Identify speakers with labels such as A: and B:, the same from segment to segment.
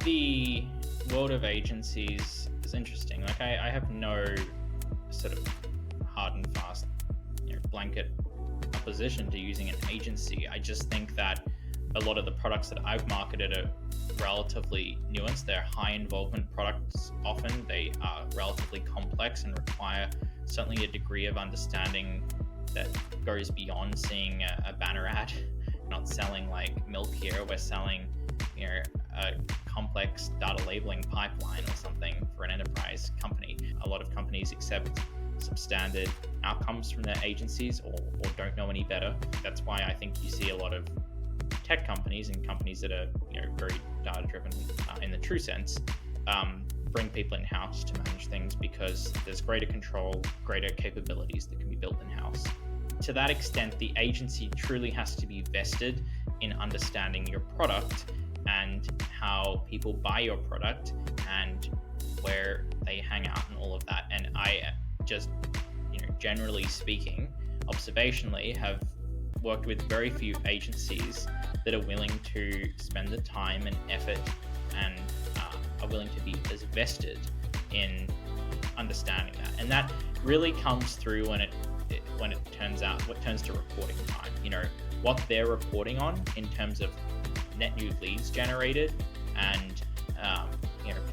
A: the world of agencies is interesting. Like I have no sort of hard and fast, blanket opposition to using an agency. I just think that a lot of the products that I've marketed are relatively nuanced. They're high involvement products. Often they are relatively complex and require certainly a degree of understanding that goes beyond seeing a banner ad. Not selling like milk here. We're selling, a complex data labeling pipeline or something for an enterprise company. A lot of companies accept substandard outcomes from their agencies or don't know any better. That's why I think you see a lot of tech companies and companies that are very data driven in the true sense bring people in-house to manage things because there's greater control, greater capabilities that can be built in-house. To that extent, the agency truly has to be vested in understanding your product and how people buy your product and where they hang out and all of that. And I just, generally speaking, observationally, have worked with very few agencies that are willing to spend the time and effort and are willing to be as vested in understanding that. And that really comes through when it turns to reporting time. What they're reporting on in terms of net new leads generated and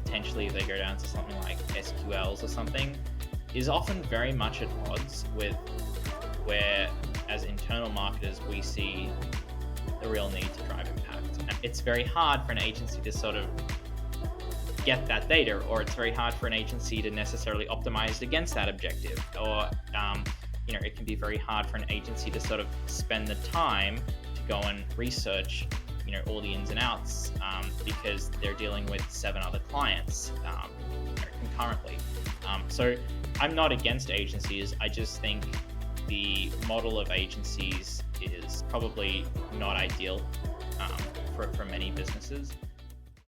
A: potentially if they go down to something like SQLs or something is often very much at odds with where as internal marketers we see the real need to drive impact. And it's very hard for an agency to sort of get that data, or it's very hard for an agency to necessarily optimize against that objective, or it can be very hard for an agency to sort of spend the time to go and research all the ins and outs because they're dealing with 7 other clients concurrently. So I'm not against agencies. I just think the model of agencies is probably not ideal for many businesses.